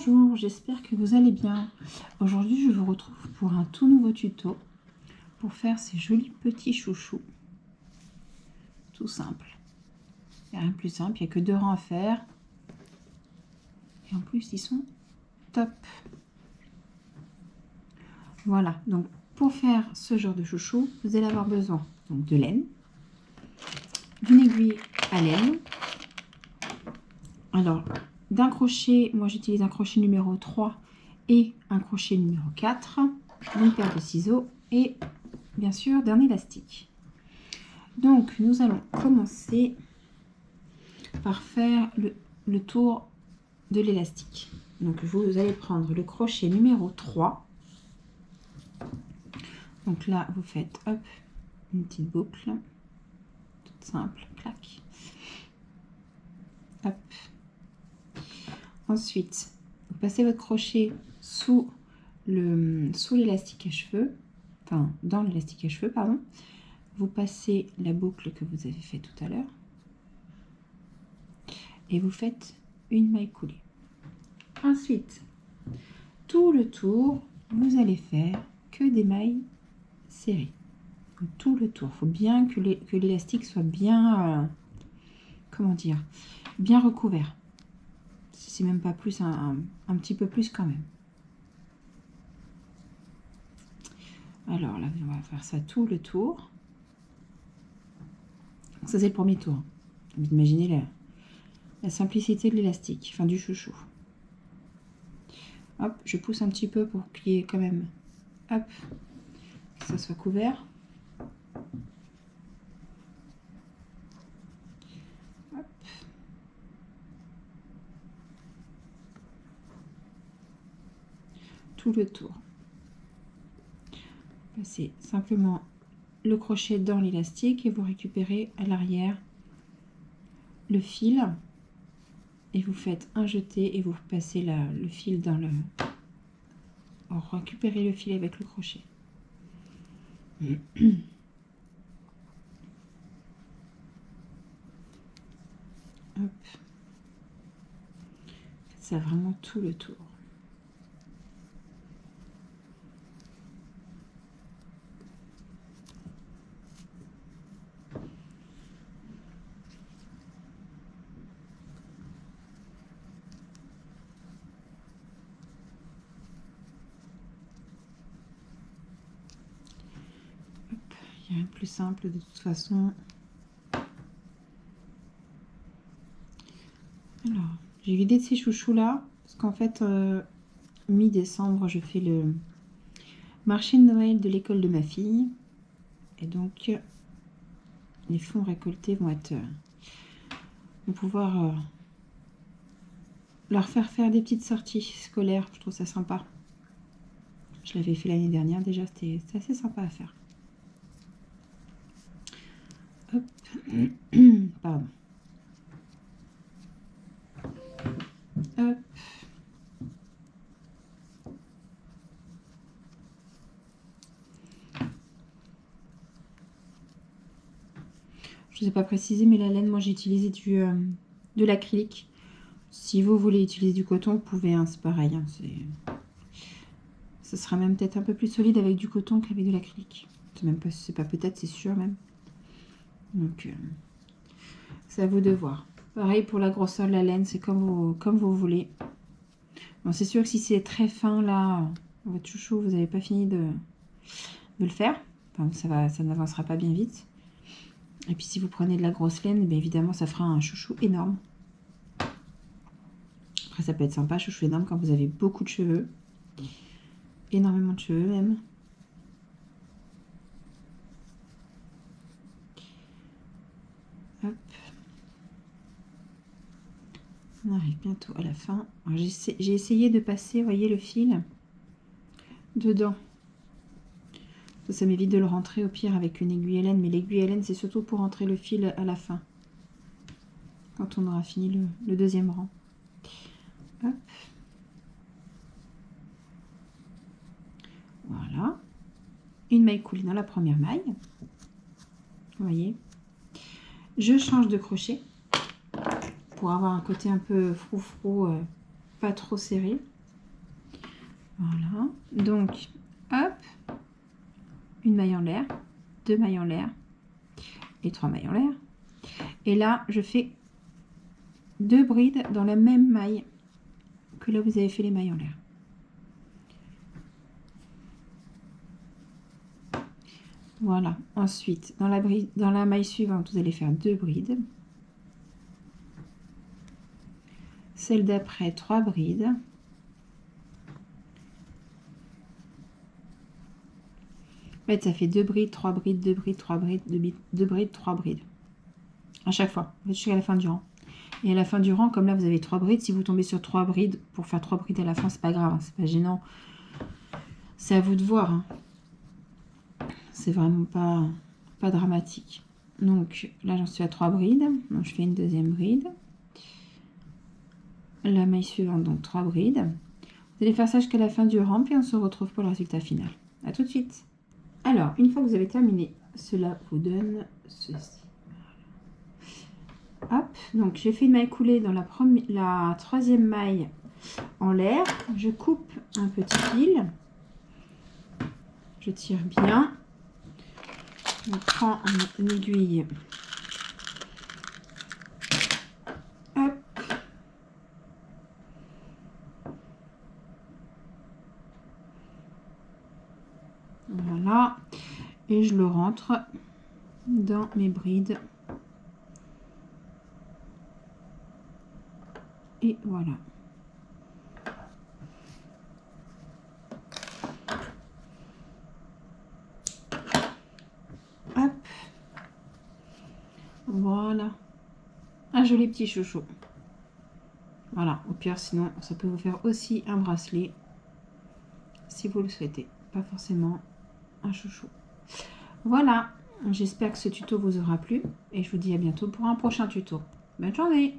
Bonjour, j'espère que vous allez bien. Aujourd'hui, je vous retrouve pour un tout nouveau tuto pour faire ces jolis petits chouchous. Tout simple. Il n'y a rien de plus simple, il n'y a que 2 rangs à faire. Et en plus, ils sont top. Voilà, donc pour faire ce genre de chouchou, vous allez avoir besoin donc, de laine, d'une aiguille à laine. Alors, d'un crochet, moi j'utilise un crochet numéro 3 et un crochet numéro 4, une paire de ciseaux et bien sûr d'un élastique. Donc nous allons commencer par faire le tour de l'élastique. Donc vous allez prendre le crochet numéro 3. Donc là vous faites hop une petite boucle toute simple, clac. Hop. Ensuite, vous passez votre crochet sous l'élastique à cheveux, enfin dans l'élastique à cheveux, pardon. Vous passez la boucle que vous avez fait tout à l'heure et vous faites une maille coulée. Ensuite, tout le tour, vous allez faire que des mailles serrées. Tout le tour. Il faut bien que l'élastique soit bien, comment dire, bien recouvert. C'est même pas plus, un petit peu plus quand même. Alors là, on va faire ça tout le tour. Ça, c'est le premier tour. Vous imaginez la simplicité de l'élastique, enfin du chouchou. Hop, je pousse un petit peu pour qu'il y ait quand même, hop, que ça soit couvert. Hop. Tout le tour. Passez simplement le crochet dans l'élastique et vous récupérez à l'arrière le fil et vous faites un jeté et vous passez le fil dans le... récupérez le fil avec le crochet. Hop. Ça vraiment tout le tour. Il n'y a rien de plus simple de toute façon. Alors, j'ai vidé de ces chouchous là, parce qu'en fait, mi-décembre, je fais le marché de Noël de l'école de ma fille. Et donc, les fonds récoltés vont pouvoir leur faire des petites sorties scolaires. Je trouve ça sympa. Je l'avais fait l'année dernière déjà, c'était assez sympa à faire. Hop. Pardon. Hop. Je ne vous ai pas précisé, mais la laine, moi j'ai utilisé de l'acrylique. Si vous voulez utiliser du coton, vous pouvez, hein, c'est pareil. Hein, ça sera même peut-être un peu plus solide avec du coton qu'avec de l'acrylique. C'est pas peut-être, c'est sûr même. Donc, c'est à vous de voir. Pareil pour la grosseur de la laine, c'est comme vous voulez. Bon, c'est sûr que si c'est très fin, là, votre chouchou, vous n'avez pas fini de le faire. Enfin, ça n'avancera pas bien vite. Et puis, si vous prenez de la grosse laine, bien évidemment, ça fera un chouchou énorme. Après, ça peut être sympa, chouchou énorme, quand vous avez beaucoup de cheveux. Énormément de cheveux, même. Hop. On arrive bientôt à la fin. J'ai essayé de passer, vous voyez, le fil dedans. Ça m'évite de le rentrer au pire avec une aiguille à laine. Mais l'aiguille à laine, c'est surtout pour rentrer le fil à la fin. Quand on aura fini le deuxième rang. Hop. Voilà. Une maille coulée dans la première maille. Vous voyez. Je change de crochet pour avoir un côté un peu froufrou pas trop serré. Voilà. Donc, hop, une maille en l'air, 2 mailles en l'air et 3 mailles en l'air. Et là, je fais 2 brides dans la même maille que là vous avez fait les mailles en l'air. Voilà. Ensuite, dans la maille suivante, vous allez faire 2 brides. Celle d'après, 3 brides. En fait, ça fait 2 brides, 3 brides, 2 brides, 3 brides, 2 brides, 3 brides. À chaque fois, jusqu'à la fin du rang. Et à la fin du rang, comme là, vous avez 3 brides. Si vous tombez sur 3 brides, pour faire 3 brides à la fin, c'est pas grave, hein, c'est pas gênant. C'est à vous de voir. Hein. C'est vraiment pas dramatique. Donc là, j'en suis à 3 brides. Donc, je fais une deuxième bride. La maille suivante, donc 3 brides. Vous allez faire ça jusqu'à la fin du rang, puis on se retrouve pour le résultat final. A tout de suite. Alors, une fois que vous avez terminé, cela vous donne ceci. Hop, donc j'ai fait une maille coulée dans la troisième maille en l'air. Je coupe un petit fil. Je tire bien. Je prends une aiguille. Hop. Voilà. Et je le rentre dans mes brides. Et voilà. Hop. Voilà. Un joli petit chouchou. Voilà. Au pire, sinon, ça peut vous faire aussi un bracelet. Si vous le souhaitez. Pas forcément un chouchou. Voilà. J'espère que ce tuto vous aura plu. Et je vous dis à bientôt pour un prochain tuto. Bonne journée!